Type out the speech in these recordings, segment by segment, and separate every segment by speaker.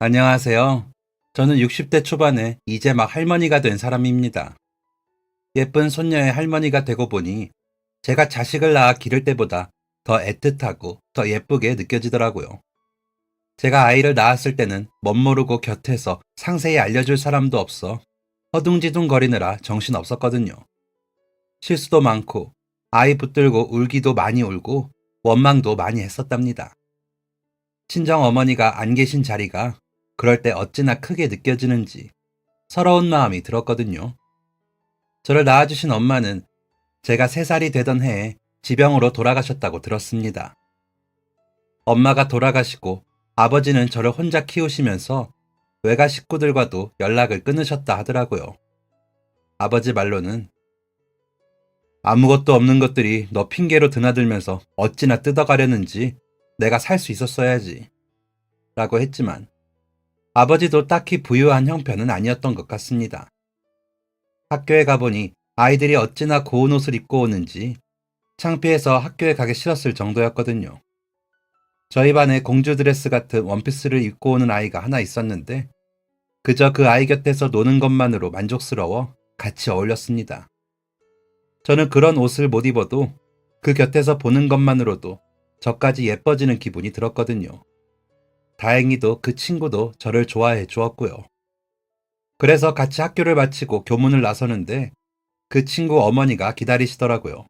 Speaker 1: 안녕하세요. 저는 60대 초반에 이제 막 할머니가 된 사람입니다. 예쁜 손녀의 할머니가 되고 보니 제가 자식을 낳아 기를 때보다 더 애틋하고 더 예쁘게 느껴지더라고요. 제가 아이를 낳았을 때는 멋모르고 곁에서 상세히 알려줄 사람도 없어 허둥지둥 거리느라 정신 없었거든요. 실수도 많고 아이 붙들고 울기도 많이 울고 원망도 많이 했었답니다. 친정 어머니가 안 계신 자리가 그럴 때 어찌나 크게 느껴지는지 서러운 마음이 들었거든요. 저를 낳아주신 엄마는 제가 3살이 되던 해에 지병으로 돌아가셨다고 들었습니다. 엄마가 돌아가시고 아버지는 저를 혼자 키우시면서 외가 식구들과도 연락을 끊으셨다 하더라고요. 아버지 말로는 아무것도 없는 것들이 너 핑계로 드나들면서 어찌나 뜯어가려는지 내가 살 수 있었어야지 라고 했지만 아버지도 딱히 부유한 형편은 아니었던 것 같습니다. 학교에 가보니 아이들이 어찌나 고운 옷을 입고 오는지 창피해서 학교에 가기 싫었을 정도였거든요. 저희 반에 공주 드레스 같은 원피스를 입고 오는 아이가 하나 있었는데 그저 그 아이 곁에서 노는 것만으로 만족스러워 같이 어울렸습니다. 저는 그런 옷을 못 입어도 그 곁에서 보는 것만으로도 저까지 예뻐지는 기분이 들었거든요. 다행히도 그 친구도 저를 좋아해 주었고요. 그래서 같이 학교를 마치고 교문을 나서는데 그 친구 어머니가 기다리시더라고요.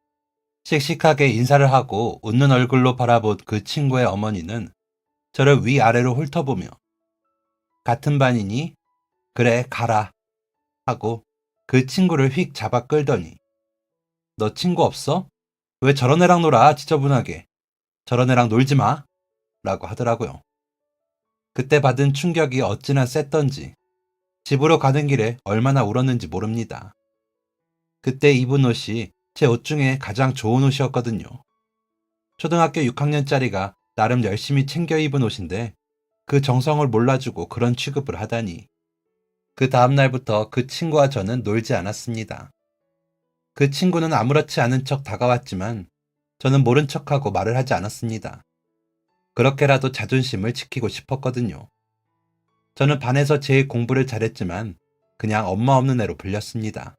Speaker 1: 씩씩하게 인사를 하고 웃는 얼굴로 바라본 그 친구의 어머니는 저를 위아래로 훑어보며 같은 반이니? 그래 가라 하고 그 친구를 휙 잡아 끌더니 너 친구 없어? 왜 저런 애랑 놀아 지저분하게. 저런 애랑 놀지 마 라고 하더라고요. 그때 받은 충격이 어찌나 셌던지 집으로 가는 길에 얼마나 울었는지 모릅니다. 그때 입은 옷이 제 옷 중에 가장 좋은 옷이었거든요. 초등학교 6학년짜리가 나름 열심히 챙겨 입은 옷인데 그 정성을 몰라주고 그런 취급을 하다니. 그 다음날부터 그 친구와 저는 놀지 않았습니다. 그 친구는 아무렇지 않은 척 다가왔지만 저는 모른 척하고 말을 하지 않았습니다. 그렇게라도 자존심을 지키고 싶었거든요. 저는 반에서 제일 공부를 잘했지만 그냥 엄마 없는 애로 불렸습니다.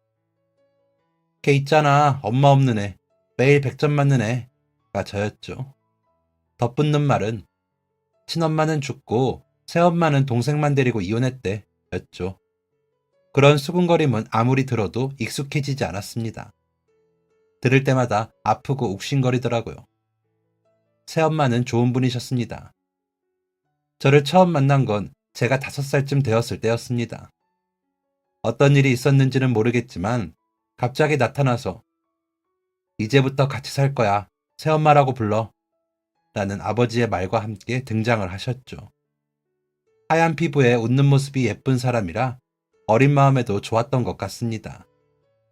Speaker 1: 걔 있잖아, 엄마 없는 애. 매일 100점 맞는 애가 저였죠. 덧붙는 말은 친엄마는 죽고 새엄마는 동생만 데리고 이혼했대 였죠. 그런 수군거림은 아무리 들어도 익숙해지지 않았습니다. 들을 때마다 아프고 욱신거리더라고요. 새엄마는 좋은 분이셨습니다. 저를 처음 만난 건 제가 5살쯤 되었을 때였습니다. 어떤 일이 있었는지는 모르겠지만 갑자기 나타나서 이제부터 같이 살 거야. 새엄마라고 불러. 라는 아버지의 말과 함께 등장을 하셨죠. 하얀 피부에 웃는 모습이 예쁜 사람이라 어린 마음에도 좋았던 것 같습니다.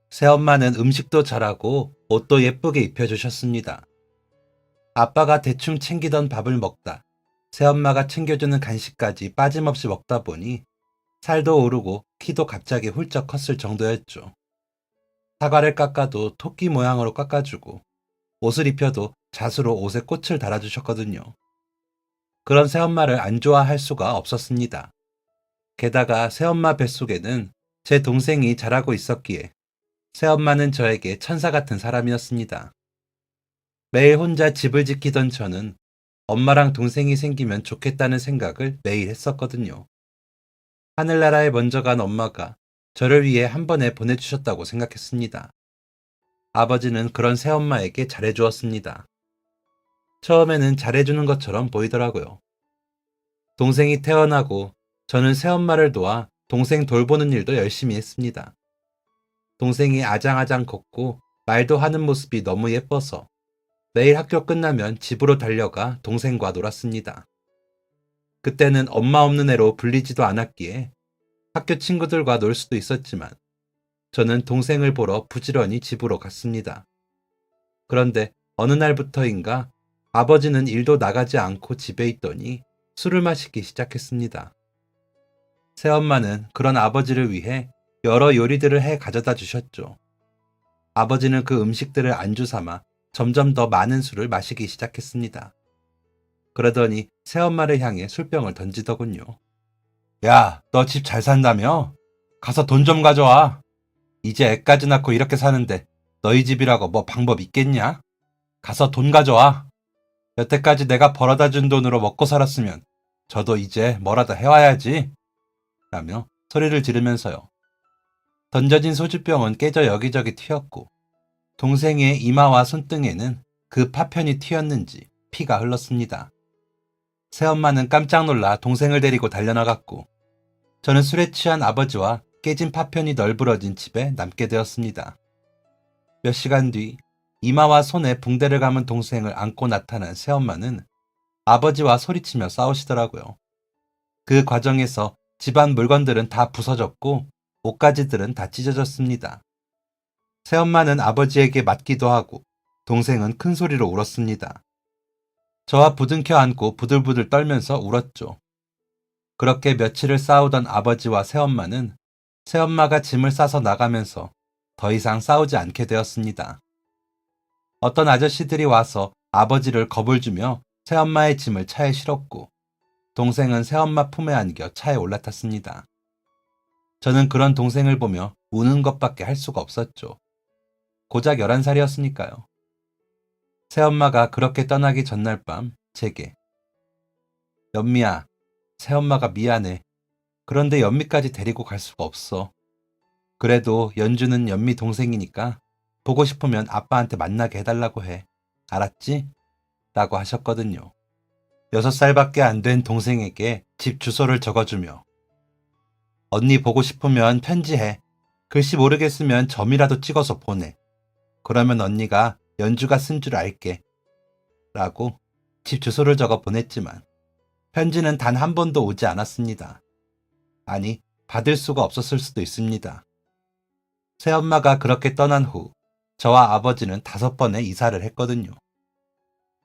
Speaker 1: 새엄마는 음식도 잘하고 옷도 예쁘게 입혀주셨습니다. 아빠가 대충 챙기던 밥을 먹다 새엄마가 챙겨주는 간식까지 빠짐없이 먹다 보니 살도 오르고 키도 갑자기 훌쩍 컸을 정도였죠. 사과를 깎아도 토끼 모양으로 깎아주고 옷을 입혀도 잣으로 옷에 꽃을 달아주셨거든요. 그런 새엄마를 안 좋아할 수가 없었습니다. 게다가 새엄마 뱃속에는 제 동생이 자라고 있었기에 새엄마는 저에게 천사 같은 사람이었습니다. 매일 혼자 집을 지키던 저는 엄마랑 동생이 생기면 좋겠다는 생각을 매일 했었거든요. 하늘나라에 먼저 간 엄마가 저를 위해 한 번에 보내주셨다고 생각했습니다. 아버지는 그런 새엄마에게 잘해주었습니다. 처음에는 잘해주는 것처럼 보이더라고요. 동생이 태어나고 저는 새엄마를 도와 동생 돌보는 일도 열심히 했습니다. 동생이 아장아장 걷고 말도 하는 모습이 너무 예뻐서 매일 학교 끝나면 집으로 달려가 동생과 놀았습니다. 그때는 엄마 없는 애로 불리지도 않았기에 학교 친구들과 놀 수도 있었지만 저는 동생을 보러 부지런히 집으로 갔습니다. 그런데 어느 날부터인가 아버지는 일도 나가지 않고 집에 있더니 술을 마시기 시작했습니다. 새엄마는 그런 아버지를 위해 여러 요리들을 해 가져다 주셨죠. 아버지는 그 음식들을 안주 삼아 점점 더 많은 술을 마시기 시작했습니다. 그러더니 새엄마를 향해 술병을 던지더군요. 야, 너 집 잘 산다며? 가서 돈 좀 가져와. 이제 애까지 낳고 이렇게 사는데 너희 집이라고 뭐 방법 있겠냐? 가서 돈 가져와. 여태까지 내가 벌어다 준 돈으로 먹고 살았으면 저도 이제 뭐라도 해와야지. 라며 소리를 지르면서요. 던져진 소주병은 깨져 여기저기 튀었고 동생의 이마와 손등에는 그 파편이 튀었는지 피가 흘렀습니다. 새엄마는 깜짝 놀라 동생을 데리고 달려나갔고 저는 술에 취한 아버지와 깨진 파편이 널브러진 집에 남게 되었습니다. 몇 시간 뒤 이마와 손에 붕대를 감은 동생을 안고 나타난 새엄마는 아버지와 소리치며 싸우시더라고요. 그 과정에서 집안 물건들은 다 부서졌고 옷가지들은 다 찢어졌습니다. 새엄마는 아버지에게 맞기도 하고 동생은 큰 소리로 울었습니다. 저와 부둥켜 안고 부들부들 떨면서 울었죠. 그렇게 며칠을 싸우던 아버지와 새엄마는 새엄마가 짐을 싸서 나가면서 더 이상 싸우지 않게 되었습니다. 어떤 아저씨들이 와서 아버지를 겁을 주며 새엄마의 짐을 차에 실었고 동생은 새엄마 품에 안겨 차에 올라탔습니다. 저는 그런 동생을 보며 우는 것밖에 할 수가 없었죠. 고작 11살이었으니까요. 새엄마가 그렇게 떠나기 전날 밤 제게 연미야, 새엄마가 미안해. 그런데 연미까지 데리고 갈 수가 없어. 그래도 연주는 연미 동생이니까 보고 싶으면 아빠한테 만나게 해달라고 해. 알았지? 라고 하셨거든요. 6살밖에 안 된 동생에게 집 주소를 적어주며 언니 보고 싶으면 편지해. 글씨 모르겠으면 점이라도 찍어서 보내. 그러면 언니가 연주가 쓴 줄 알게. 라고 집 주소를 적어 보냈지만 편지는 단 한 번도 오지 않았습니다. 아니, 받을 수가 없었을 수도 있습니다. 새엄마가 그렇게 떠난 후 저와 아버지는 5번의 이사를 했거든요.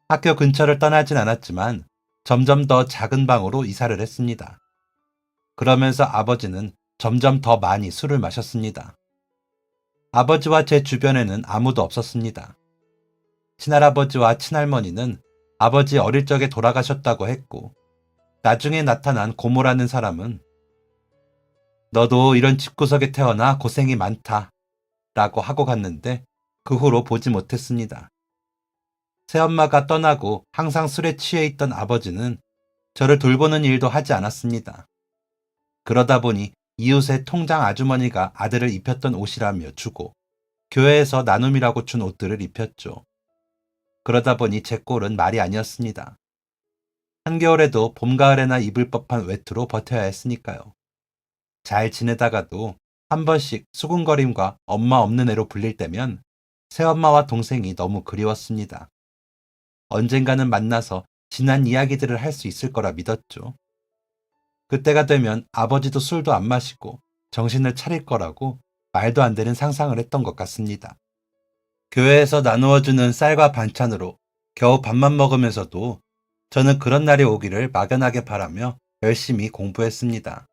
Speaker 1: 학교 근처를 떠나진 않았지만 점점 더 작은 방으로 이사를 했습니다. 그러면서 아버지는 점점 더 많이 술을 마셨습니다. 아버지와 제 주변에는 아무도 없었습니다. 친할아버지와 친할머니는 아버지 어릴 적에 돌아가셨다고 했고 나중에 나타난 고모라는 사람은 너도 이런 집구석에 태어나 고생이 많다 라고 하고 갔는데 그 후로 보지 못했습니다. 새엄마가 떠나고 항상 술에 취해 있던 아버지는 저를 돌보는 일도 하지 않았습니다. 그러다 보니 이웃의 통장 아주머니가 아들을 입혔던 옷이라며 주고 교회에서 나눔이라고 준 옷들을 입혔죠. 그러다 보니 제 꼴은 말이 아니었습니다. 한겨울에도 봄, 가을에나 입을 법한 외투로 버텨야 했으니까요. 잘 지내다가도 한 번씩 수군거림과 엄마 없는 애로 불릴 때면 새엄마와 동생이 너무 그리웠습니다. 언젠가는 만나서 지난 이야기들을 할 수 있을 거라 믿었죠. 그때가 되면 아버지도 술도 안 마시고 정신을 차릴 거라고 말도 안 되는 상상을 했던 것 같습니다. 교회에서 나누어주는 쌀과 반찬으로 겨우 밥만 먹으면서도 저는 그런 날이 오기를 막연하게 바라며 열심히 공부했습니다.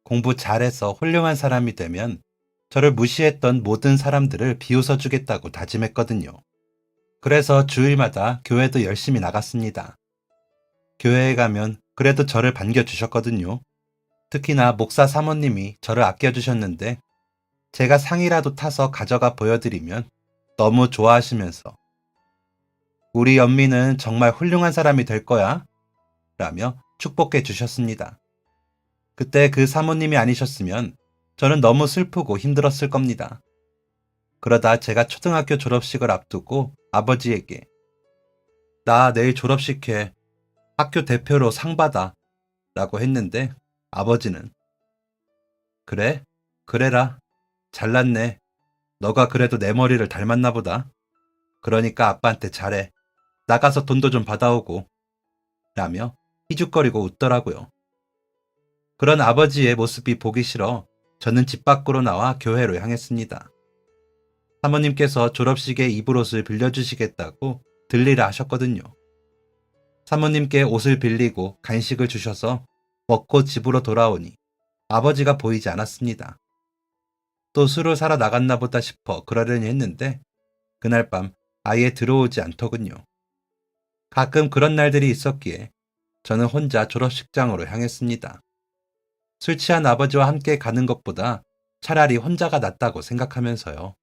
Speaker 1: 공부 잘해서 훌륭한 사람이 되면 저를 무시했던 모든 사람들을 비웃어주겠다고 다짐했거든요. 그래서 주일마다 교회도 열심히 나갔습니다. 교회에 가면 그래도 저를 반겨주셨거든요. 특히나 목사 사모님이 저를 아껴주셨는데 제가 상이라도 타서 가져가 보여드리면 너무 좋아하시면서 우리 연미는 정말 훌륭한 사람이 될 거야 라며 축복해 주셨습니다. 그때 그 사모님이 아니셨으면 저는 너무 슬프고 힘들었을 겁니다. 그러다 제가 초등학교 졸업식을 앞두고 아버지에게 나 내일 졸업식 해. 학교 대표로 상 받아. 라고 했는데 아버지는 그래? 그래라. 잘났네. 너가 그래도 내 머리를 닮았나 보다. 그러니까 아빠한테 잘해. 나가서 돈도 좀 받아오고. 라며 희죽거리고 웃더라고요. 그런 아버지의 모습이 보기 싫어 저는 집 밖으로 나와 교회로 향했습니다. 사모님께서 졸업식에 입을 옷을 빌려주시겠다고 들리라 하셨거든요. 사모님께 옷을 빌리고 간식을 주셔서 먹고 집으로 돌아오니 아버지가 보이지 않았습니다. 또 술을 사러 나갔나 보다 싶어 그러려니 했는데 그날 밤 아예 들어오지 않더군요. 가끔 그런 날들이 있었기에 저는 혼자 졸업식장으로 향했습니다. 술 취한 아버지와 함께 가는 것보다 차라리 혼자가 낫다고 생각하면서요.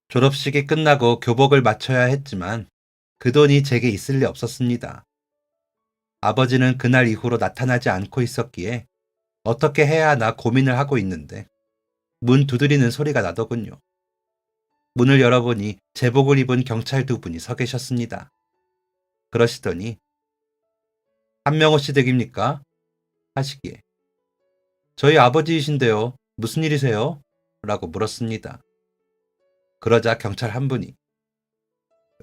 Speaker 1: 졸업식이 끝나고 교복을 맞춰야 했지만 그 돈이 제게 있을 리 없었습니다. 아버지는 그날 이후로 나타나지 않고 있었기에 어떻게 해야 하나 고민을 하고 있는데 문 두드리는 소리가 나더군요. 문을 열어보니 제복을 입은 경찰 두 분이 서 계셨습니다. 그러시더니 한명호 씨 댁입니까? 하시기에 저희 아버지이신데요. 무슨 일이세요? 라고 물었습니다. 그러자 경찰 한 분이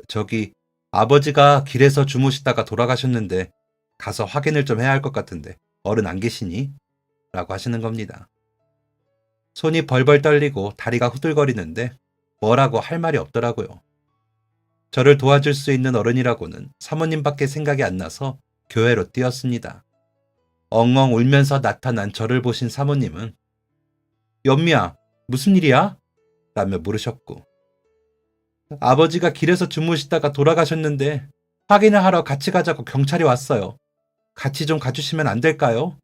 Speaker 1: 저기 아버지가 길에서 주무시다가 돌아가셨는데 가서 확인을 좀 해야 할 것 같은데 어른 안 계시니? 라고 하시는 겁니다. 손이 벌벌 떨리고 다리가 후들거리는데 뭐라고 할 말이 없더라고요. 저를 도와줄 수 있는 어른이라고는 사모님밖에 생각이 안 나서 교회로 뛰었습니다. 엉엉 울면서 나타난 저를 보신 사모님은 연미야, 무슨 일이야? 라며 물으셨고 아버지가 길에서 주무시다가 돌아가셨는데 확인을 하러 같이 가자고 경찰이 왔어요. 같이 좀 가주시면 안 될까요?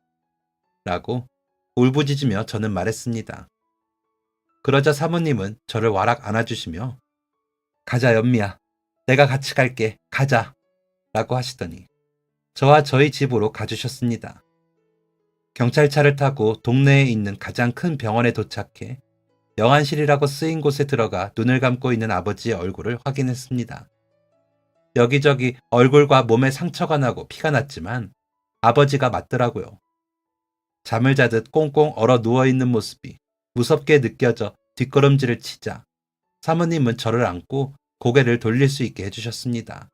Speaker 1: 라고 울부짖으며 저는 말했습니다. 그러자 사모님은 저를 와락 안아주시며 가자 연미야, 내가 같이 갈게, 가자 라고 하시더니 저와 저희 집으로 가주셨습니다. 경찰차를 타고 동네에 있는 가장 큰 병원에 도착해 영안실이라고 쓰인 곳에 들어가 눈을 감고 있는 아버지의 얼굴을 확인했습니다. 여기저기 얼굴과 몸에 상처가 나고 피가 났지만 아버지가 맞더라고요. 잠을 자듯 꽁꽁 얼어 누워있는 모습이 무섭게 느껴져 뒷걸음질을 치자 사모님은 저를 안고 고개를 돌릴 수 있게 해주셨습니다.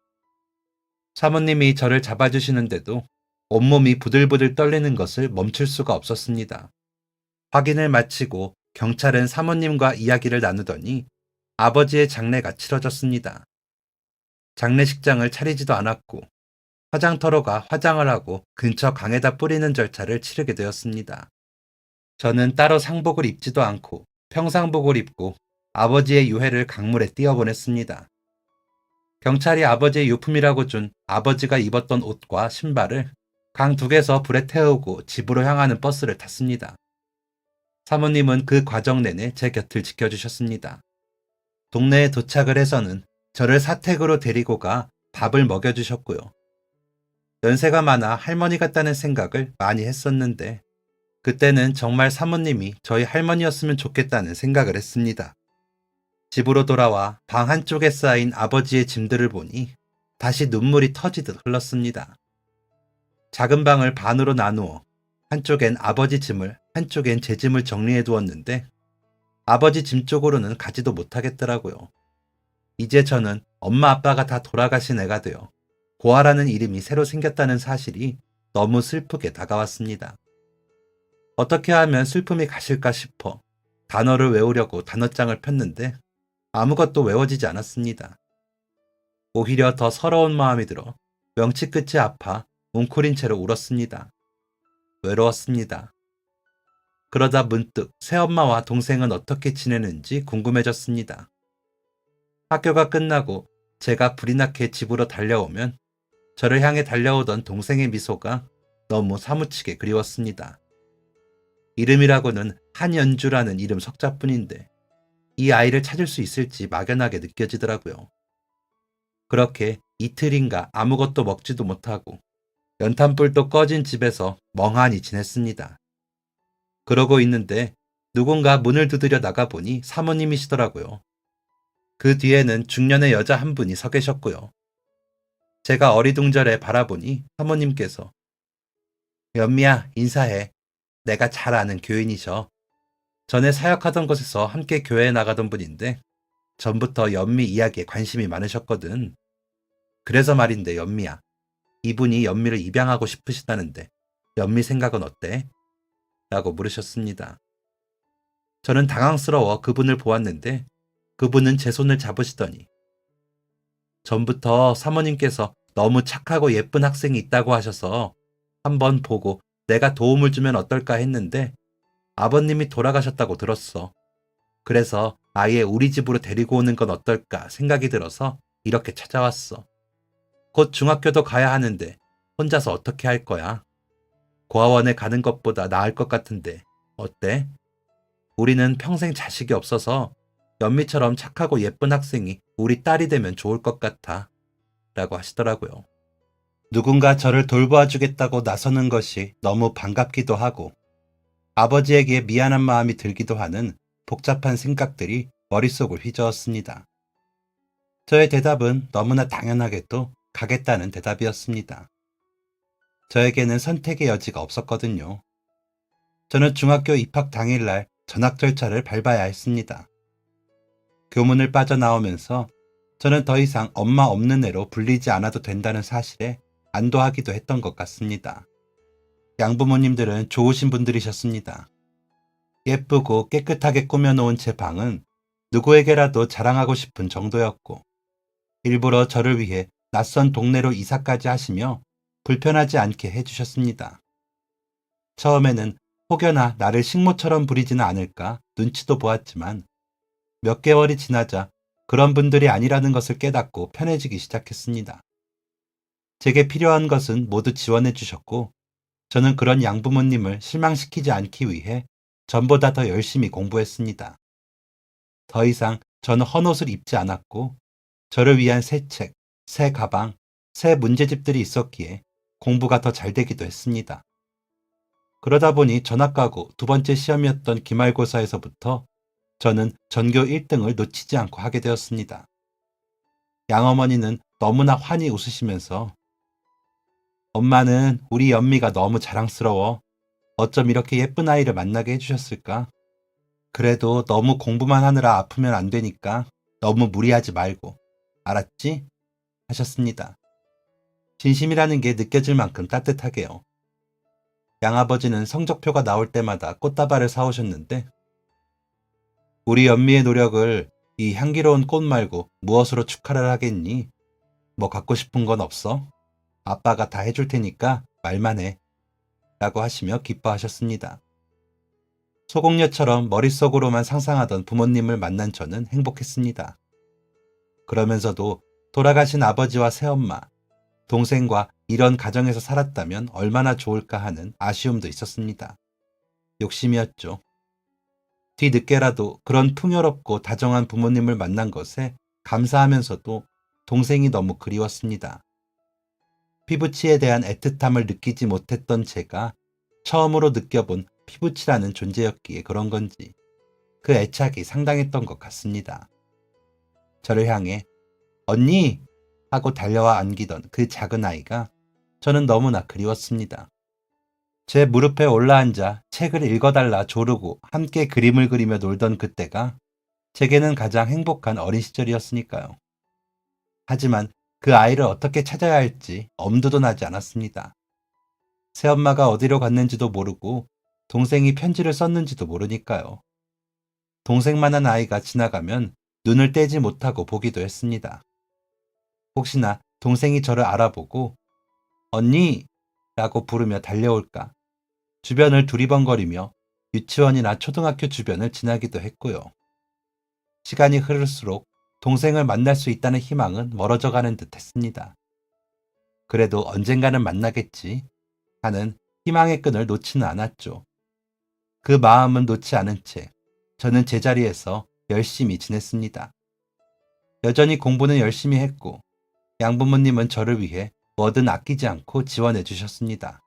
Speaker 1: 사모님이 저를 잡아주시는데도 온몸이 부들부들 떨리는 것을 멈출 수가 없었습니다. 확인을 마치고 경찰은 사모님과 이야기를 나누더니 아버지의 장례가 치러졌습니다. 장례식장을 차리지도 않았고 화장터로 가 화장을 하고 근처 강에다 뿌리는 절차를 치르게 되었습니다. 저는 따로 상복을 입지도 않고 평상복을 입고 아버지의 유해를 강물에 띄어보냈습니다. 경찰이 아버지의 유품이라고 준 아버지가 입었던 옷과 신발을 강 둑에서 불에 태우고 집으로 향하는 버스를 탔습니다. 사모님은 그 과정 내내 제 곁을 지켜주셨습니다. 동네에 도착을 해서는 저를 사택으로 데리고 가 밥을 먹여주셨고요. 연세가 많아 할머니 같다는 생각을 많이 했었는데 그때는 정말 사모님이 저희 할머니였으면 좋겠다는 생각을 했습니다. 집으로 돌아와 방 한쪽에 쌓인 아버지의 짐들을 보니 다시 눈물이 터지듯 흘렀습니다. 작은 방을 반으로 나누어 한쪽엔 아버지 짐을 한쪽엔 제 짐을 정리해 두었는데 아버지 짐 쪽으로는 가지도 못하겠더라고요. 이제 저는 엄마 아빠가 다 돌아가신 애가 되어 고아라는 이름이 새로 생겼다는 사실이 너무 슬프게 다가왔습니다. 어떻게 하면 슬픔이 가실까 싶어 단어를 외우려고 단어장을 폈는데 아무것도 외워지지 않았습니다. 오히려 더 서러운 마음이 들어 명치 끝이 아파 웅크린 채로 울었습니다. 외로웠습니다. 그러다 문득 새엄마와 동생은 어떻게 지내는지 궁금해졌습니다. 학교가 끝나고 제가 불이 나게 집으로 달려오면 저를 향해 달려오던 동생의 미소가 너무 사무치게 그리웠습니다. 이름이라고는 한연주라는 이름 석자뿐인데 이 아이를 찾을 수 있을지 막연하게 느껴지더라고요. 그렇게 이틀인가 아무것도 먹지도 못하고 연탄불도 꺼진 집에서 멍하니 지냈습니다. 그러고 있는데 누군가 문을 두드려 나가보니 사모님이시더라고요. 그 뒤에는 중년의 여자 한 분이 서 계셨고요. 제가 어리둥절해 바라보니 사모님께서 연미야 인사해. 내가 잘 아는 교인이셔. 전에 사역하던 곳에서 함께 교회에 나가던 분인데 전부터 연미 이야기에 관심이 많으셨거든. 그래서 말인데 연미야. 이분이 연미를 입양하고 싶으시다는데 연미 생각은 어때? 라고 물으셨습니다. 저는 당황스러워 그분을 보았는데 그분은 제 손을 잡으시더니 전부터 사모님께서 너무 착하고 예쁜 학생이 있다고 하셔서 한번 보고 내가 도움을 주면 어떨까 했는데 아버님이 돌아가셨다고 들었어. 그래서 아예 우리 집으로 데리고 오는 건 어떨까 생각이 들어서 이렇게 찾아왔어. 곧 중학교도 가야 하는데 혼자서 어떻게 할 거야? 고아원에 가는 것보다 나을 것 같은데 어때? 우리는 평생 자식이 없어서 연미처럼 착하고 예쁜 학생이 우리 딸이 되면 좋을 것 같아. 라고 하시더라고요. 누군가 저를 돌보아 주겠다고 나서는 것이 너무 반갑기도 하고 아버지에게 미안한 마음이 들기도 하는 복잡한 생각들이 머릿속을 휘저었습니다. 저의 대답은 너무나 당연하게도 가겠다는 대답이었습니다. 저에게는 선택의 여지가 없었거든요. 저는 중학교 입학 당일날 전학 절차를 밟아야 했습니다. 교문을 빠져나오면서 저는 더 이상 엄마 없는 애로 불리지 않아도 된다는 사실에 안도하기도 했던 것 같습니다. 양부모님들은 좋으신 분들이셨습니다. 예쁘고 깨끗하게 꾸며놓은 제 방은 누구에게라도 자랑하고 싶은 정도였고 일부러 저를 위해 낯선 동네로 이사까지 하시며 불편하지 않게 해주셨습니다. 처음에는 혹여나 나를 식모처럼 부리지는 않을까 눈치도 보았지만 몇 개월이 지나자 그런 분들이 아니라는 것을 깨닫고 편해지기 시작했습니다. 제게 필요한 것은 모두 지원해 주셨고 저는 그런 양부모님을 실망시키지 않기 위해 전보다 더 열심히 공부했습니다. 더 이상 저는 헌옷을 입지 않았고 저를 위한 새 책, 새 가방, 새 문제집들이 있었기에 공부가 더 잘 되기도 했습니다. 그러다 보니 전학가고 두 번째 시험이었던 기말고사에서부터 저는 전교 1등을 놓치지 않고 하게 되었습니다. 양어머니는 너무나 환히 웃으시면서 엄마는 우리 연미가 너무 자랑스러워. 어쩜 이렇게 예쁜 아이를 만나게 해주셨을까? 그래도 너무 공부만 하느라 아프면 안 되니까 너무 무리하지 말고. 알았지? 하셨습니다. 진심이라는 게 느껴질 만큼 따뜻하게요. 양아버지는 성적표가 나올 때마다 꽃다발을 사오셨는데 우리 연미의 노력을 이 향기로운 꽃 말고 무엇으로 축하를 하겠니? 뭐 갖고 싶은 건 없어? 아빠가 다 해줄 테니까 말만 해. 라고 하시며 기뻐하셨습니다. 소공녀처럼 머릿속으로만 상상하던 부모님을 만난 저는 행복했습니다. 그러면서도 돌아가신 아버지와 새엄마, 동생과 이런 가정에서 살았다면 얼마나 좋을까 하는 아쉬움도 있었습니다. 욕심이었죠. 뒤늦게라도 그런 풍요롭고 다정한 부모님을 만난 것에 감사하면서도 동생이 너무 그리웠습니다. 피부치에 대한 애틋함을 느끼지 못했던 제가 처음으로 느껴본 피부치라는 존재였기에 그런 건지 그 애착이 상당했던 것 같습니다. 저를 향해 언니! 하고 달려와 안기던 그 작은 아이가 저는 너무나 그리웠습니다. 제 무릎에 올라앉아 책을 읽어달라 조르고 함께 그림을 그리며 놀던 그때가 제게는 가장 행복한 어린 시절이었으니까요. 하지만 그 아이를 어떻게 찾아야 할지 엄두도 나지 않았습니다. 새엄마가 어디로 갔는지도 모르고 동생이 편지를 썼는지도 모르니까요. 동생만한 아이가 지나가면 눈을 떼지 못하고 보기도 했습니다. 혹시나 동생이 저를 알아보고 언니! 라고 부르며 달려올까 주변을 두리번거리며 유치원이나 초등학교 주변을 지나기도 했고요. 시간이 흐를수록 동생을 만날 수 있다는 희망은 멀어져 가는 듯 했습니다. 그래도 언젠가는 만나겠지 하는 희망의 끈을 놓지는 않았죠. 그 마음은 놓지 않은 채 저는 제자리에서 열심히 지냈습니다. 여전히 공부는 열심히 했고 양부모님은 저를 위해 뭐든 아끼지 않고 지원해 주셨습니다.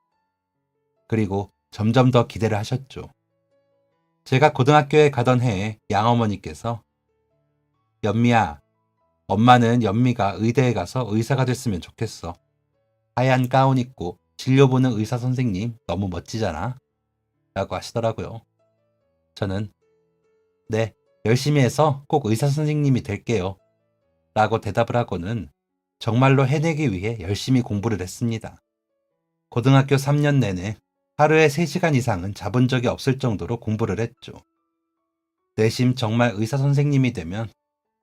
Speaker 1: 그리고 점점 더 기대를 하셨죠. 제가 고등학교에 가던 해에 양어머니께서 연미야, 엄마는 연미가 의대에 가서 의사가 됐으면 좋겠어. 하얀 가운 입고 진료 보는 의사 선생님 너무 멋지잖아. 라고 하시더라고요. 저는 네, 열심히 해서 꼭 의사 선생님이 될게요. 라고 대답을 하고는 정말로 해내기 위해 열심히 공부를 했습니다. 고등학교 3년 내내 하루에 3시간 이상은 자본 적이 없을 정도로 공부를 했죠. 내심 정말 의사 선생님이 되면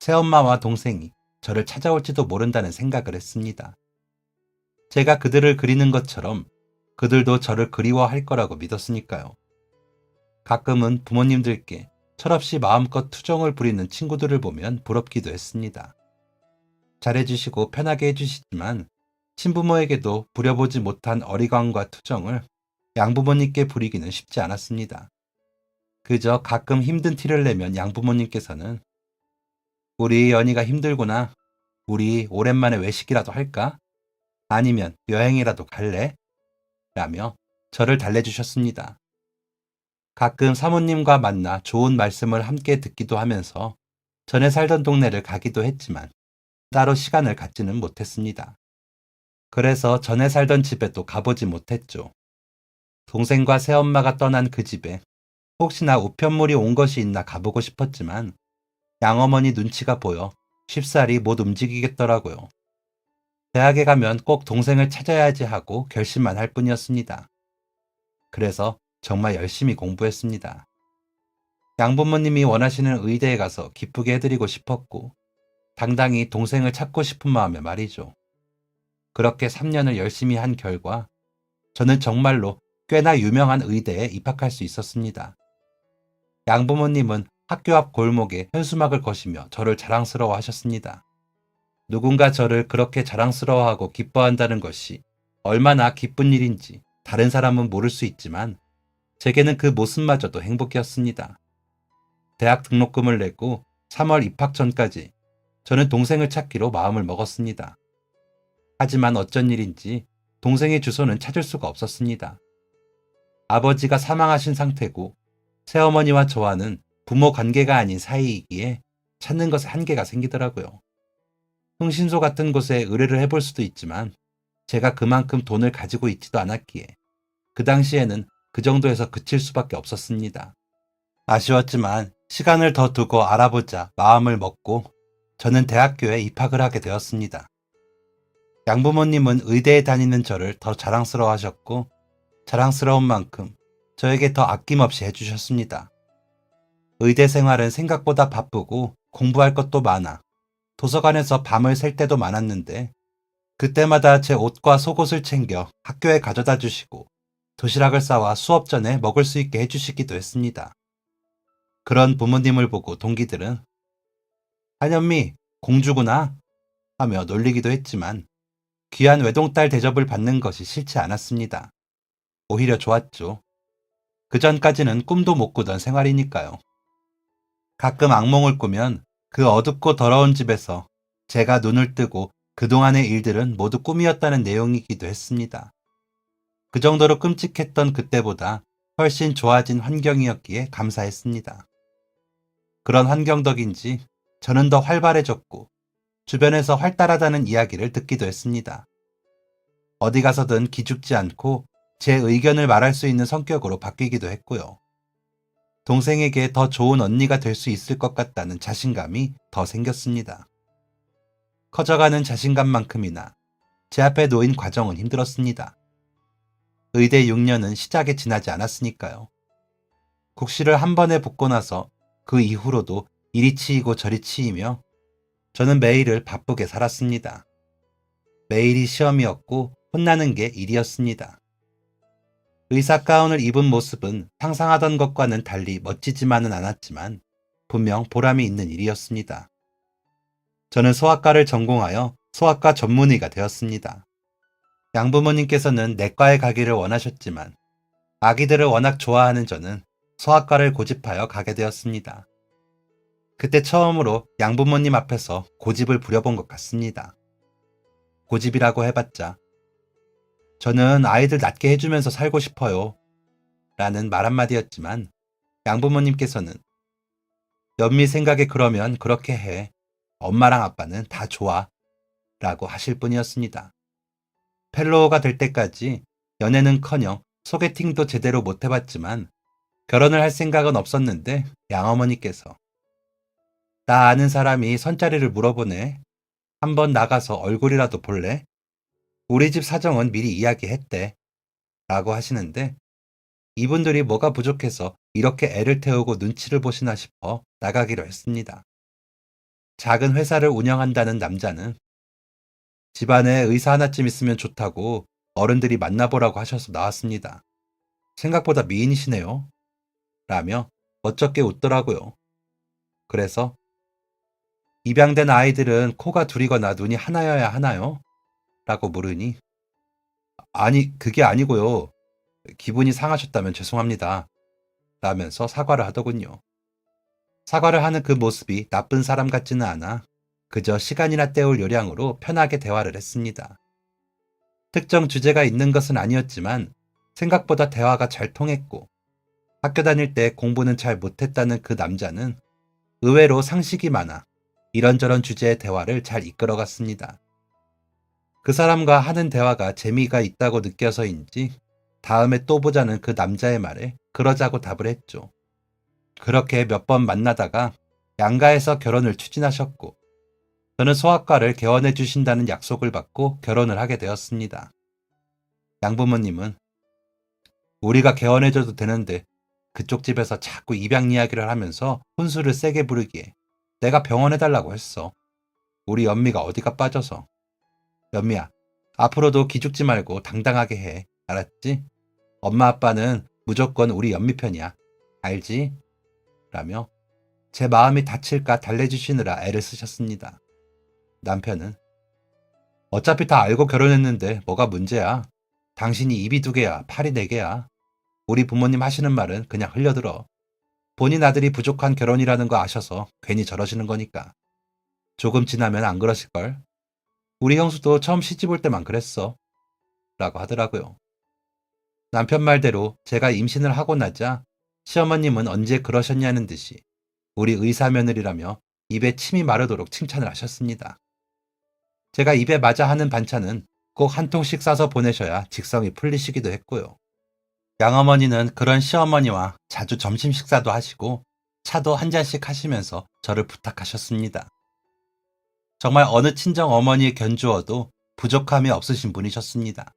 Speaker 1: 새엄마와 동생이 저를 찾아올지도 모른다는 생각을 했습니다. 제가 그들을 그리는 것처럼 그들도 저를 그리워할 거라고 믿었으니까요. 가끔은 부모님들께 철없이 마음껏 투정을 부리는 친구들을 보면 부럽기도 했습니다. 잘해주시고 편하게 해주시지만 친부모에게도 부려보지 못한 어리광과 투정을 양부모님께 부리기는 쉽지 않았습니다. 그저 가끔 힘든 티를 내면 양부모님께서는 우리 연희가 힘들구나. 우리 오랜만에 외식이라도 할까? 아니면 여행이라도 갈래? 라며 저를 달래주셨습니다. 가끔 사모님과 만나 좋은 말씀을 함께 듣기도 하면서 전에 살던 동네를 가기도 했지만 따로 시간을 갖지는 못했습니다. 그래서 전에 살던 집에도 가보지 못했죠. 동생과 새엄마가 떠난 그 집에 혹시나 우편물이 온 것이 있나 가보고 싶었지만 양어머니 눈치가 보여 쉽사리 못 움직이겠더라고요. 대학에 가면 꼭 동생을 찾아야지 하고 결심만 할 뿐이었습니다. 그래서 정말 열심히 공부했습니다. 양부모님이 원하시는 의대에 가서 기쁘게 해드리고 싶었고 당당히 동생을 찾고 싶은 마음에 말이죠. 그렇게 3년을 열심히 한 결과 저는 정말로 꽤나 유명한 의대에 입학할 수 있었습니다. 양부모님은 학교 앞 골목에 현수막을 거시며 저를 자랑스러워 하셨습니다. 누군가 저를 그렇게 자랑스러워하고 기뻐한다는 것이 얼마나 기쁜 일인지 다른 사람은 모를 수 있지만 제게는 그 모습마저도 행복이었습니다. 대학 등록금을 내고 3월 입학 전까지 저는 동생을 찾기로 마음을 먹었습니다. 하지만 어쩐 일인지 동생의 주소는 찾을 수가 없었습니다. 아버지가 사망하신 상태고 새어머니와 저와는 부모 관계가 아닌 사이이기에 찾는 것에 한계가 생기더라고요. 흥신소 같은 곳에 의뢰를 해볼 수도 있지만 제가 그만큼 돈을 가지고 있지도 않았기에 그 당시에는 그 정도에서 그칠 수밖에 없었습니다. 아쉬웠지만 시간을 더 두고 알아보자 마음을 먹고 저는 대학교에 입학을 하게 되었습니다. 양부모님은 의대에 다니는 저를 더 자랑스러워 하셨고 자랑스러운 만큼 저에게 더 아낌없이 해주셨습니다. 의대 생활은 생각보다 바쁘고 공부할 것도 많아 도서관에서 밤을 샐 때도 많았는데 그때마다 제 옷과 속옷을 챙겨 학교에 가져다 주시고 도시락을 싸와 수업 전에 먹을 수 있게 해주시기도 했습니다. 그런 부모님을 보고 동기들은 한현미 공주구나 하며 놀리기도 했지만 귀한 외동딸 대접을 받는 것이 싫지 않았습니다. 오히려 좋았죠. 그 전까지는 꿈도 못 꾸던 생활이니까요. 가끔 악몽을 꾸면 그 어둡고 더러운 집에서 제가 눈을 뜨고 그동안의 일들은 모두 꿈이었다는 내용이기도 했습니다. 그 정도로 끔찍했던 그때보다 훨씬 좋아진 환경이었기에 감사했습니다. 그런 환경 덕인지 저는 더 활발해졌고 주변에서 활달하다는 이야기를 듣기도 했습니다. 어디 가서든 기죽지 않고 제 의견을 말할 수 있는 성격으로 바뀌기도 했고요. 동생에게 더 좋은 언니가 될 수 있을 것 같다는 자신감이 더 생겼습니다. 커져가는 자신감만큼이나 제 앞에 놓인 과정은 힘들었습니다. 의대 6년은 시작에 지나지 않았으니까요. 국시를 한 번에 붙고 나서 그 이후로도 이리 치이고 저리 치이며 저는 매일을 바쁘게 살았습니다. 매일이 시험이었고 혼나는 게 일이었습니다. 의사 가운을 입은 모습은 상상하던 것과는 달리 멋지지만은 않았지만 분명 보람이 있는 일이었습니다. 저는 소아과를 전공하여 소아과 전문의가 되었습니다. 양부모님께서는 내과에 가기를 원하셨지만 아기들을 워낙 좋아하는 저는 소아과를 고집하여 가게 되었습니다. 그때 처음으로 양부모님 앞에서 고집을 부려본 것 같습니다. 고집이라고 해봤자 저는 아이들 낫게 해주면서 살고 싶어요 라는 말 한마디였지만 양부모님께서는 연미 생각에 그러면 그렇게 해. 엄마랑 아빠는 다 좋아 라고 하실 뿐이었습니다. 펠로우가 될 때까지 연애는커녕 소개팅도 제대로 못 해봤지만 결혼을 할 생각은 없었는데 양어머니께서 나 아는 사람이 선자리를 물어보네. 한번 나가서 얼굴이라도 볼래? 우리 집 사정은 미리 이야기했대. 라고 하시는데 이분들이 뭐가 부족해서 이렇게 애를 태우고 눈치를 보시나 싶어 나가기로 했습니다. 작은 회사를 운영한다는 남자는 집안에 의사 하나쯤 있으면 좋다고 어른들이 만나보라고 하셔서 나왔습니다. 생각보다 미인이시네요. 라며 멋쩍게 웃더라고요. 그래서 입양된 아이들은 코가 둘이거나 눈이 하나여야 하나요? 라고 물으니 아니 그게 아니고요. 기분이 상하셨다면 죄송합니다. 라면서 사과를 하더군요. 사과를 하는 그 모습이 나쁜 사람 같지는 않아 그저 시간이나 때울 요량으로 편하게 대화를 했습니다. 특정 주제가 있는 것은 아니었지만 생각보다 대화가 잘 통했고 학교 다닐 때 공부는 잘 못했다는 그 남자는 의외로 상식이 많아 이런저런 주제의 대화를 잘 이끌어갔습니다. 그 사람과 하는 대화가 재미가 있다고 느껴서인지 다음에 또 보자는 그 남자의 말에 그러자고 답을 했죠. 그렇게 몇 번 만나다가 양가에서 결혼을 추진하셨고 저는 소아과를 개원해 주신다는 약속을 받고 결혼을 하게 되었습니다. 양부모님은 우리가 개원해줘도 되는데 그쪽 집에서 자꾸 입양 이야기를 하면서 혼수를 세게 부르기에 내가 병원해달라고 했어. 우리 연미가 어디가 빠져서. 연미야, 앞으로도 기죽지 말고 당당하게 해. 알았지? 엄마 아빠는 무조건 우리 연미 편이야. 알지? 라며 제 마음이 다칠까 달래주시느라 애를 쓰셨습니다. 남편은 어차피 다 알고 결혼했는데 뭐가 문제야. 당신이 입이 2개야, 팔이 4개야. 우리 부모님 하시는 말은 그냥 흘려들어. 본인 아들이 부족한 결혼이라는 거 아셔서 괜히 저러시는 거니까. 조금 지나면 안 그러실걸? 우리 형수도 처음 시집 올 때만 그랬어. 라고 하더라고요. 남편 말대로 제가 임신을 하고 나자 시어머님은 언제 그러셨냐는 듯이 우리 의사 며느리라며 입에 침이 마르도록 칭찬을 하셨습니다. 제가 입에 맞아 하는 반찬은 꼭 한 통씩 싸서 보내셔야 직성이 풀리시기도 했고요. 양어머니는 그런 시어머니와 자주 점심 식사도 하시고 차도 한 잔씩 하시면서 저를 부탁하셨습니다. 정말 어느 친정 어머니에 견주어도 부족함이 없으신 분이셨습니다.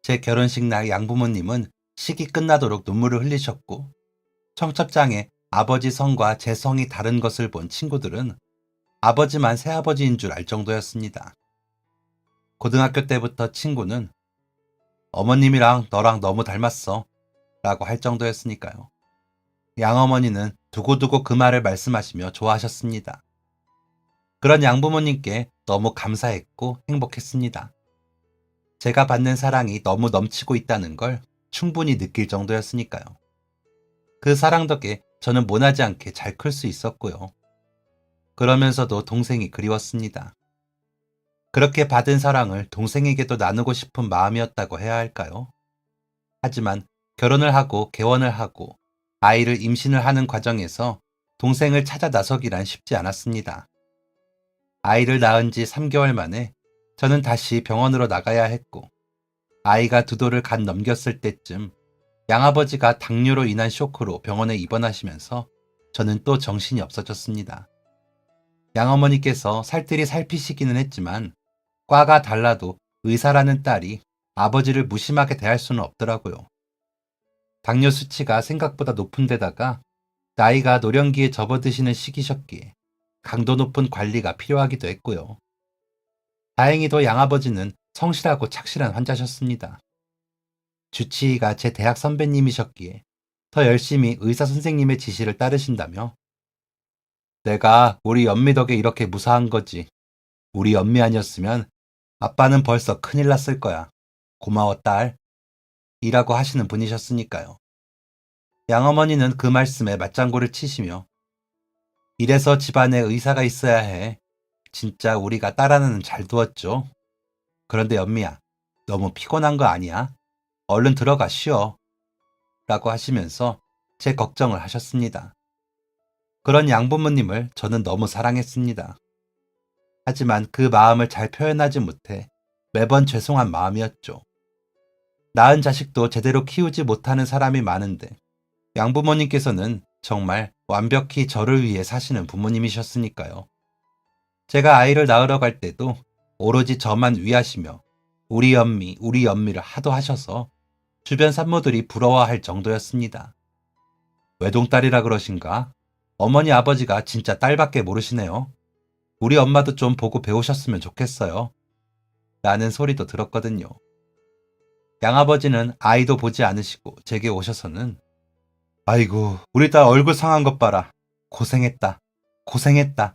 Speaker 1: 제 결혼식 날 양부모님은 식이 끝나도록 눈물을 흘리셨고 청첩장에 아버지 성과 제 성이 다른 것을 본 친구들은 아버지만 새아버지인 줄 알 정도였습니다. 고등학교 때부터 친구는 어머님이랑 너랑 너무 닮았어 라고 할 정도였으니까요. 양어머니는 두고두고 그 말을 말씀하시며 좋아하셨습니다. 그런 양부모님께 너무 감사했고 행복했습니다. 제가 받는 사랑이 너무 넘치고 있다는 걸 충분히 느낄 정도였으니까요. 그 사랑 덕에 저는 모나지 않게 잘 클 수 있었고요. 그러면서도 동생이 그리웠습니다. 그렇게 받은 사랑을 동생에게도 나누고 싶은 마음이었다고 해야 할까요? 하지만 결혼을 하고 개원을 하고 아이를 임신을 하는 과정에서 동생을 찾아 나서기란 쉽지 않았습니다. 아이를 낳은 지 3개월 만에 저는 다시 병원으로 나가야 했고 아이가 2돌을 간 넘겼을 때쯤 양아버지가 당뇨로 인한 쇼크로 병원에 입원하시면서 저는 또 정신이 없어졌습니다. 양어머니께서 살뜰히 살피시기는 했지만 과가 달라도 의사라는 딸이 아버지를 무심하게 대할 수는 없더라고요. 당뇨 수치가 생각보다 높은 데다가 나이가 노령기에 접어드시는 시기셨기에 강도 높은 관리가 필요하기도 했고요. 다행히도 양아버지는 성실하고 착실한 환자셨습니다. 주치의가 제 대학 선배님이셨기에 더 열심히 의사 선생님의 지시를 따르신다며 내가 우리 연미 덕에 이렇게 무사한 거지. 우리 연미 아니었으면 아빠는 벌써 큰일 났을 거야. 고마워 딸. 이라고 하시는 분이셨으니까요. 양어머니는 그 말씀에 맞장구를 치시며 이래서 집안에 의사가 있어야 해. 진짜 우리가 딸 하나는 잘 두었죠. 그런데 연미야, 너무 피곤한 거 아니야? 얼른 들어가 쉬어. 라고 하시면서 제 걱정을 하셨습니다. 그런 양부모님을 저는 너무 사랑했습니다. 하지만 그 마음을 잘 표현하지 못해 매번 죄송한 마음이었죠. 낳은 자식도 제대로 키우지 못하는 사람이 많은데 양부모님께서는 정말 완벽히 저를 위해 사시는 부모님이셨으니까요. 제가 아이를 낳으러 갈 때도 오로지 저만 위하시며 우리 연미를 하도 하셔서 주변 산모들이 부러워할 정도였습니다. 외동딸이라 그러신가? 어머니 아버지가 진짜 딸밖에 모르시네요. 우리 엄마도 좀 보고 배우셨으면 좋겠어요. 라는 소리도 들었거든요. 양아버지는 아이도 보지 않으시고 제게 오셔서는 아이고 우리 딸 얼굴 상한 것 봐라. 고생했다. 고생했다.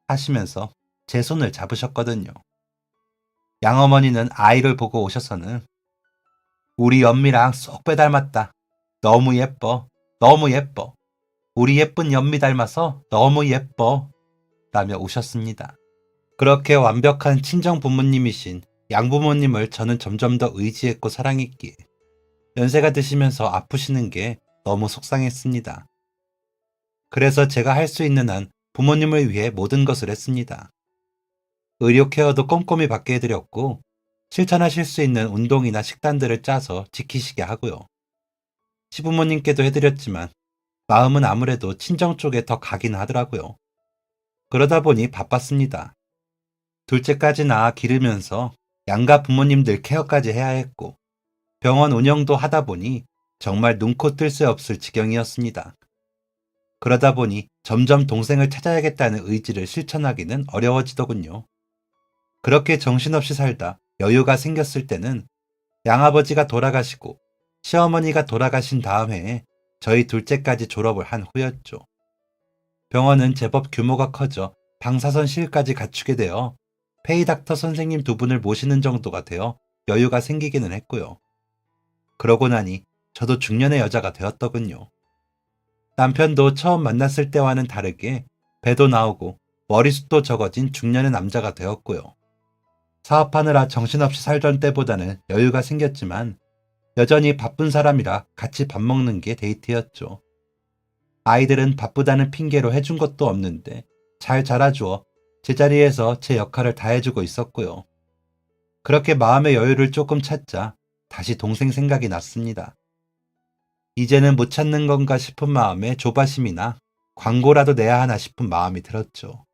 Speaker 1: 하시면서 제 손을 잡으셨거든요. 양어머니는 아이를 보고 오셔서는 우리 연미랑 쏙 빼닮았다. 너무 예뻐. 너무 예뻐. 우리 예쁜 연미 닮아서 너무 예뻐. 라며 우셨습니다. 그렇게 완벽한 친정 부모님이신 양부모님을 저는 점점 더 의지했고 사랑했기에 연세가 드시면서 아프시는 게 너무 속상했습니다. 그래서 제가 할 수 있는 한 부모님을 위해 모든 것을 했습니다. 의료 케어도 꼼꼼히 받게 해드렸고 실천하실 수 있는 운동이나 식단들을 짜서 지키시게 하고요. 시부모님께도 해드렸지만 마음은 아무래도 친정 쪽에 더 가긴 하더라고요. 그러다 보니 바빴습니다. 둘째까지 낳아 기르면서 양가 부모님들 케어까지 해야 했고 병원 운영도 하다 보니 정말 눈코 뜰 새 없을 지경이었습니다. 그러다 보니 점점 동생을 찾아야겠다는 의지를 실천하기는 어려워지더군요. 그렇게 정신없이 살다 여유가 생겼을 때는 양아버지가 돌아가시고 시어머니가 돌아가신 다음 해에 저희 둘째까지 졸업을 한 후였죠. 병원은 제법 규모가 커져 방사선실까지 갖추게 되어 페이닥터 선생님 두 분을 모시는 정도가 되어 여유가 생기기는 했고요. 그러고 나니 저도 중년의 여자가 되었더군요. 남편도 처음 만났을 때와는 다르게 배도 나오고 머리숱도 적어진 중년의 남자가 되었고요. 사업하느라 정신없이 살던 때보다는 여유가 생겼지만 여전히 바쁜 사람이라 같이 밥 먹는 게 데이트였죠. 아이들은 바쁘다는 핑계로 해준 것도 없는데 잘 자라주어 제자리에서 제 역할을 다 해주고 있었고요. 그렇게 마음의 여유를 조금 찾자 다시 동생 생각이 났습니다. 이제는 못 찾는 건가 싶은 마음에 조바심이나 광고라도 내야 하나 싶은 마음이 들었죠.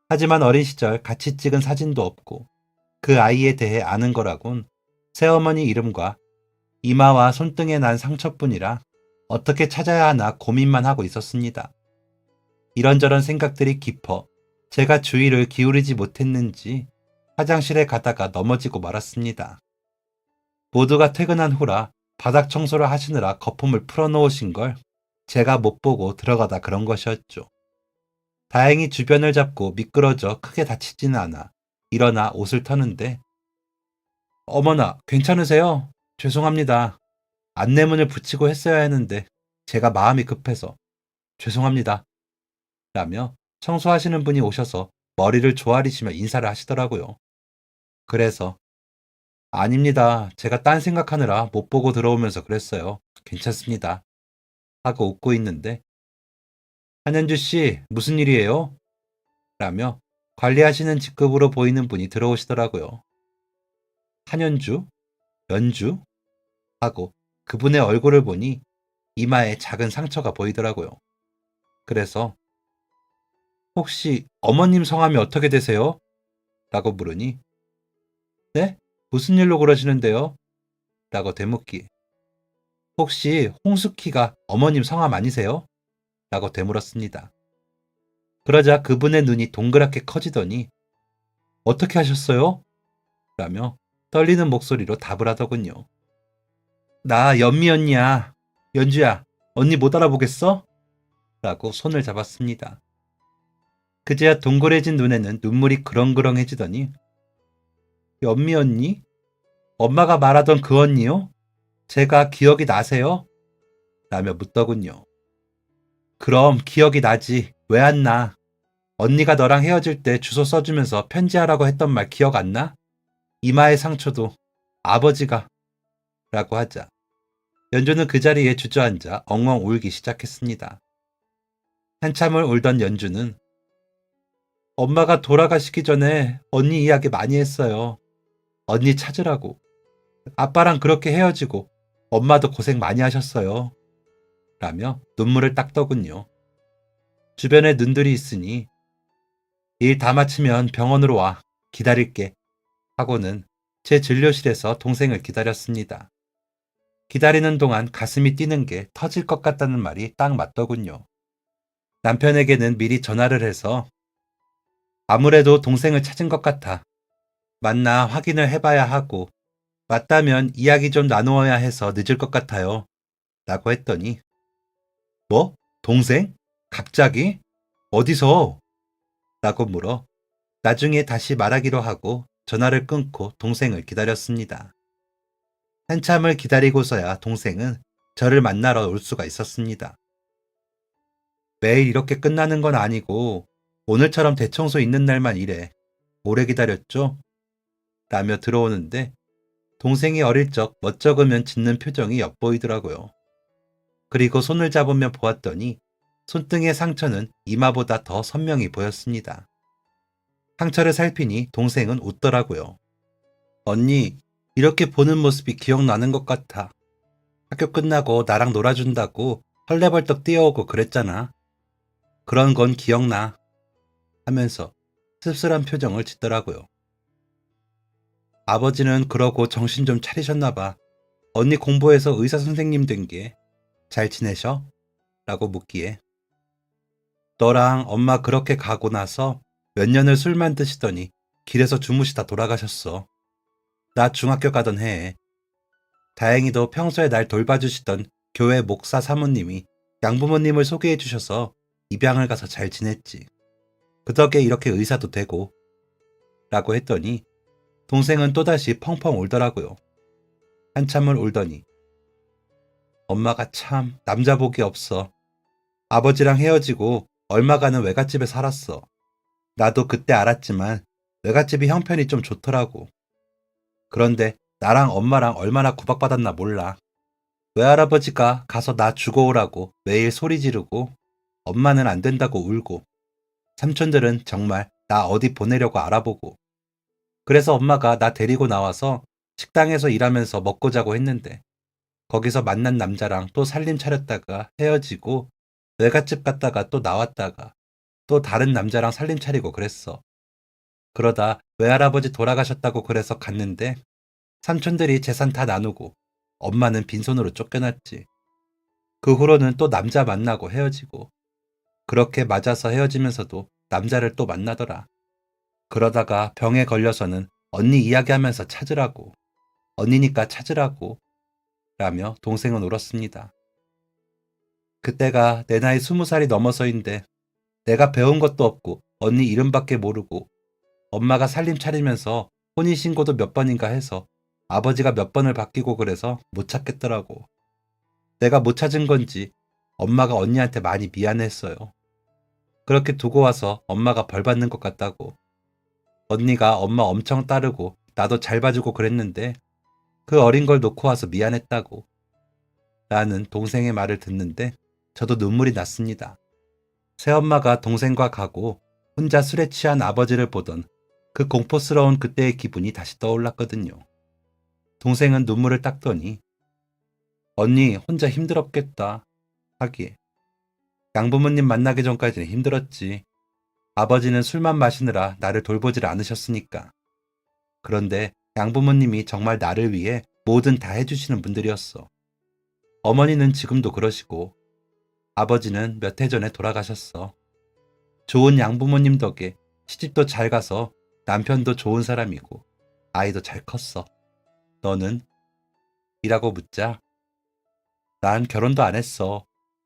Speaker 1: 하지만 어린 시절 같이 찍은 사진도 없고 그 아이에 대해 아는 거라곤 새어머니 이름과 이마와 손등에 난 상처뿐이라 어떻게 찾아야 하나 고민만 하고 있었습니다. 이런저런 생각들이 깊어 제가 주의를 기울이지 못했는지 화장실에 가다가 넘어지고 말았습니다. 모두가 퇴근한 후라 바닥 청소를 하시느라 거품을 풀어놓으신 걸 제가 못 보고 들어가다 그런 것이었죠. 다행히 주변을 잡고 미끄러져 크게 다치지는 않아 일어나 옷을 터는데 어머나 괜찮으세요? 죄송합니다. 안내문을 붙이고 했어야 했는데 제가 마음이 급해서 죄송합니다. 라며 청소하시는 분이 오셔서 머리를 조아리시며 인사를 하시더라고요. 그래서 아닙니다. 제가 딴 생각하느라 못 보고 들어오면서 그랬어요. 괜찮습니다. 하고 웃고 있는데 한현주 씨 무슨 일이에요? 라며 관리하시는 직급으로 보이는 분이 들어오시더라고요. 한현주? 연주? 하고 그분의 얼굴을 보니 이마에 작은 상처가 보이더라고요. 그래서 혹시 어머님 성함이 어떻게 되세요? 라고 물으니 네? 무슨 일로 그러시는데요? 라고 되묻기 혹시 홍숙희가 어머님 성함 아니세요? 라고 되물었습니다. 그러자 그분의 눈이 동그랗게 커지더니 어떻게 하셨어요? 라며 떨리는 목소리로 답을 하더군요. 나 연미 언니야. 연주야, 언니 못 알아보겠어? 라고 손을 잡았습니다. 그제야 동그래진 눈에는 눈물이 그렁그렁해지더니 연미 언니? 엄마가 말하던 그 언니요? 제가 기억이 나세요? 라며 묻더군요. 그럼 기억이 나지. 왜 안 나? 언니가 너랑 헤어질 때 주소 써주면서 편지하라고 했던 말 기억 안 나? 이마의 상처도 아버지가 라고 하자 연주는 그 자리에 주저앉아 엉엉 울기 시작했습니다. 한참을 울던 연주는 엄마가 돌아가시기 전에 언니 이야기 많이 했어요. 언니 찾으라고. 아빠랑 그렇게 헤어지고 엄마도 고생 많이 하셨어요. 라며 눈물을 닦더군요. 주변에 눈들이 있으니 일 다 마치면 병원으로 와. 기다릴게. 하고는 제 진료실에서 동생을 기다렸습니다. 기다리는 동안 가슴이 뛰는 게 터질 것 같다는 말이 딱 맞더군요. 남편에게는 미리 전화를 해서 아무래도 동생을 찾은 것 같아. 맞나 확인을 해봐야 하고 맞다면 이야기 좀 나누어야 해서 늦을 것 같아요. 라고 했더니 뭐? 동생? 갑자기? 어디서? 라고 물어 나중에 다시 말하기로 하고 전화를 끊고 동생을 기다렸습니다. 한참을 기다리고서야 동생은 저를 만나러 올 수가 있었습니다. 매일 이렇게 끝나는 건 아니고 오늘처럼 대청소 있는 날만 이래. 오래 기다렸죠? 라며 들어오는데 동생이 어릴 적 멋쩍으면 짖는 표정이 엿보이더라고요. 그리고 손을 잡으며 보았더니 손등의 상처는 이마보다 더 선명히 보였습니다. 상처를 살피니 동생은 웃더라고요. 언니, 이렇게 보는 모습이 기억나는 것 같아. 학교 끝나고 나랑 놀아준다고 헐레벌떡 뛰어오고 그랬잖아. 그런 건 기억나. 하면서 씁쓸한 표정을 짓더라고요. 아버지는 그러고 정신 좀 차리셨나 봐. 언니 공부해서 의사 선생님 된 게 잘 지내셔? 라고 묻기에 너랑 엄마 그렇게 가고 나서 몇 년을 술만 드시더니 길에서 주무시다 돌아가셨어. 나 중학교 가던 해에. 다행히도 평소에 날 돌봐주시던 교회 목사 사모님이 양부모님을 소개해 주셔서 입양을 가서 잘 지냈지. 그 덕에 이렇게 의사도 되고 라고 했더니 동생은 또다시 펑펑 울더라고요. 한참을 울더니 엄마가 참 남자 복이 없어. 아버지랑 헤어지고 얼마간은 외갓집에 살았어. 나도 그때 알았지만 외갓집이 형편이 좀 좋더라고. 그런데 나랑 엄마랑 얼마나 구박받았나 몰라. 외할아버지가 가서 나 죽어오라고 매일 소리 지르고 엄마는 안 된다고 울고 삼촌들은 정말 나 어디 보내려고 알아보고 그래서 엄마가 나 데리고 나와서 식당에서 일하면서 먹고 자고 했는데 거기서 만난 남자랑 또 살림 차렸다가 헤어지고 외갓집 갔다가 또 나왔다가 또 다른 남자랑 살림 차리고 그랬어. 그러다 외할아버지 돌아가셨다고 그래서 갔는데 삼촌들이 재산 다 나누고 엄마는 빈손으로 쫓겨났지. 그 후로는 또 남자 만나고 헤어지고 그렇게 맞아서 헤어지면서도 남자를 또 만나더라. 그러다가 병에 걸려서는 언니 이야기하면서 찾으라고, 언니니까 찾으라고 라며 동생은 울었습니다. 그때가 내 나이 20살이 넘어서인데 내가 배운 것도 없고 언니 이름밖에 모르고 엄마가 살림 차리면서 혼인신고도 몇 번인가 해서 아버지가 몇 번을 바뀌고 그래서 못 찾겠더라고. 내가 못 찾은 건지 엄마가 언니한테 많이 미안했어요. 그렇게 두고 와서 엄마가 벌 받는 것 같다고. 언니가 엄마 엄청 따르고 나도 잘 봐주고 그랬는데 그 어린 걸 놓고 와서 미안했다고. 나는 동생의 말을 듣는데 저도 눈물이 났습니다. 새엄마가 동생과 가고 혼자 술에 취한 아버지를 보던 그 공포스러운 그때의 기분이 다시 떠올랐거든요. 동생은 눈물을 닦더니 언니 혼자 힘들었겠다 하기에 양부모님 만나기 전까지는 힘들었지. 아버지는 술만 마시느라 나를 돌보질 않으셨으니까. 그런데 양부모님이 정말 나를 위해 뭐든 다 해주시는 분들이었어. 어머니는 지금도 그러시고 아버지는 몇 해 전에 돌아가셨어. 좋은 양부모님 덕에 시집도 잘 가서 남편도 좋은 사람이고 아이도 잘 컸어. 너는? 이라고 묻자 난 결혼도 안 했어.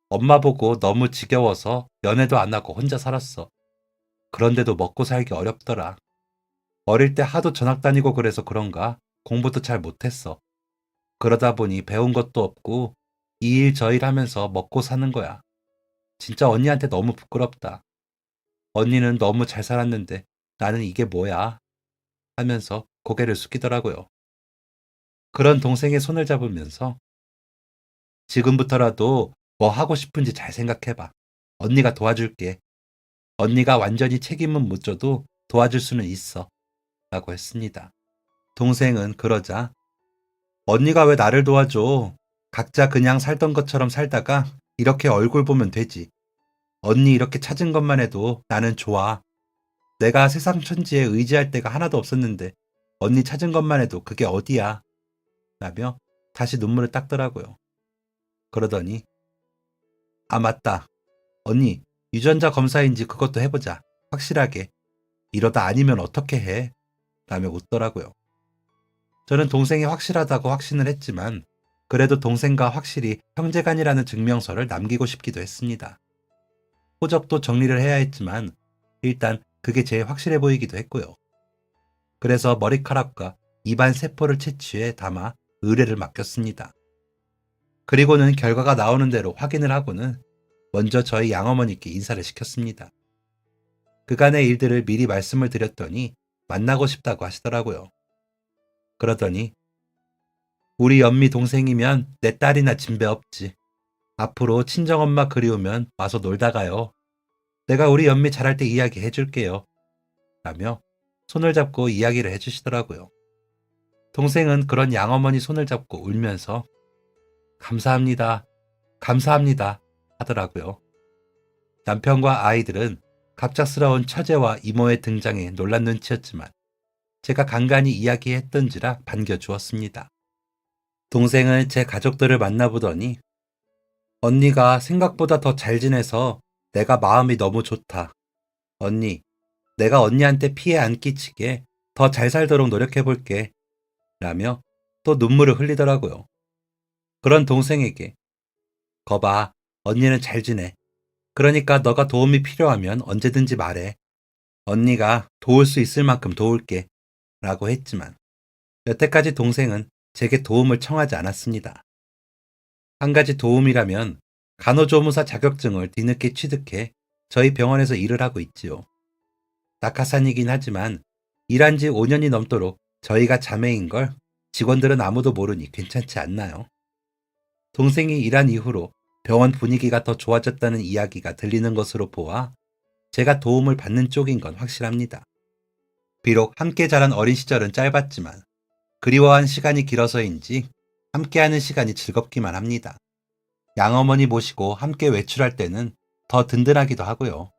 Speaker 1: 엄마 보고 너무 지겨워서 연애도 안 하고 혼자 살았어. 그런데도 먹고 살기 어렵더라. 어릴 때 하도 전학 다니고 그래서 그런가 공부도 잘 못했어. 그러다 보니 배운 것도 없고 이 일 저 일 하면서 먹고 사는 거야. 진짜 언니한테 너무 부끄럽다. 언니는 너무 잘 살았는데 나는 이게 뭐야? 하면서 고개를 숙이더라고요. 그런 동생의 손을 잡으면서 지금부터라도 뭐 하고 싶은지 잘 생각해봐. 언니가 도와줄게. 언니가 완전히 책임은 못 져도 도와줄 수는 있어. 라고 했습니다. 동생은 그러자 언니가 왜 나를 도와줘? 각자 그냥 살던 것처럼 살다가 이렇게 얼굴 보면 되지. 언니 이렇게 찾은 것만 해도 나는 좋아. 내가 세상 천지에 의지할 데가 하나도 없었는데 언니 찾은 것만 해도 그게 어디야? 라며 다시 눈물을 닦더라고요. 그러더니 아 맞다. 언니 유전자 검사인지 그것도 해보자. 확실하게. 이러다 아니면 어떻게 해? 라며 웃더라고요. 저는 동생이 확실하다고 확신을 했지만 그래도 동생과 확실히 형제간이라는 증명서를 남기고 싶기도 했습니다. 호적도 정리를 해야 했지만 일단 그게 제일 확실해 보이기도 했고요. 그래서 머리카락과 입안 세포를 채취해 담아 의뢰를 맡겼습니다. 그리고는 결과가 나오는 대로 확인을 하고는 먼저 저희 양어머니께 인사를 시켰습니다. 그간의 일들을 미리 말씀을 드렸더니 만나고 싶다고 하시더라고요. 그러더니 우리 연미 동생이면 내 딸이나 진배 없지. 앞으로 친정엄마 그리우면 와서 놀다 가요. 내가 우리 연미 잘할 때 이야기해 줄게요. 라며 손을 잡고 이야기를 해주시더라고요. 동생은 그런 양어머니 손을 잡고 울면서 감사합니다. 감사합니다. 하더라고요. 남편과 아이들은 갑작스러운 처제와 이모의 등장에 놀란 눈치였지만 제가 간간히 이야기했던지라 반겨주었습니다. 동생은 제 가족들을 만나보더니 언니가 생각보다 더 잘 지내서 내가 마음이 너무 좋다. 언니, 내가 언니한테 피해 안 끼치게 더 잘 살도록 노력해볼게. 라며 또 눈물을 흘리더라고요. 그런 동생에게 거봐, 언니는 잘 지내. 그러니까 너가 도움이 필요하면 언제든지 말해. 언니가 도울 수 있을 만큼 도울게. 라고 했지만 여태까지 동생은 제게 도움을 청하지 않았습니다. 한 가지 도움이라면 간호조무사 자격증을 뒤늦게 취득해 저희 병원에서 일을 하고 있지요. 낙하산이긴 하지만 일한 지 5년이 넘도록 저희가 자매인 걸 직원들은 아무도 모르니 괜찮지 않나요? 동생이 일한 이후로 병원 분위기가 더 좋아졌다는 이야기가 들리는 것으로 보아 제가 도움을 받는 쪽인 건 확실합니다. 비록 함께 자란 어린 시절은 짧았지만 그리워한 시간이 길어서인지 함께하는 시간이 즐겁기만 합니다. 양어머니 모시고 함께 외출할 때는 더 든든하기도 하고요.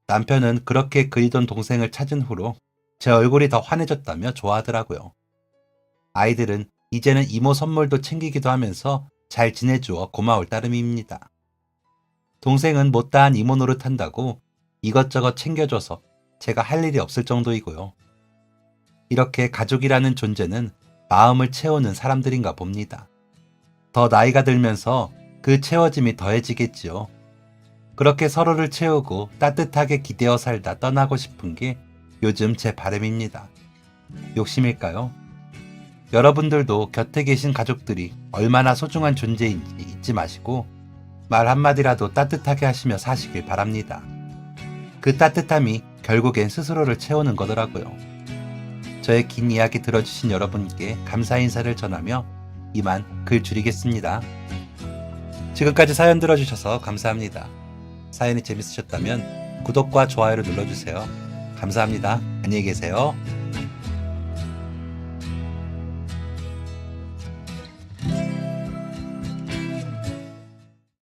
Speaker 1: 남편은 그렇게 그리던 동생을 찾은 후로 제 얼굴이 더 환해졌다며 좋아하더라고요. 아이들은 이제는 이모 선물도 챙기기도 하면서 잘 지내주어 고마울 따름입니다. 동생은 못다한 이모 노릇한다고 이것저것 챙겨줘서 제가 할 일이 없을 정도이고요. 이렇게 가족이라는 존재는 마음을 채우는 사람들인가 봅니다. 더 나이가 들면서 그 채워짐이 더해지겠지요. 그렇게 서로를 채우고 따뜻하게 기대어 살다 떠나고 싶은 게 요즘 제 바람입니다. 욕심일까요? 여러분들도 곁에 계신 가족들이 얼마나 소중한 존재인지 잊지 마시고 말 한마디라도 따뜻하게 하시며 사시길 바랍니다. 그 따뜻함이 결국엔 스스로를 채우는 거더라고요. 저의 긴 이야기 들어주신 여러분께 감사 인사를 전하며 이만 글 줄이겠습니다. 지금까지 사연 들어주셔서 감사합니다. 사연이 재밌으셨다면 구독과 좋아요를 눌러주세요. 감사합니다. 안녕히 계세요.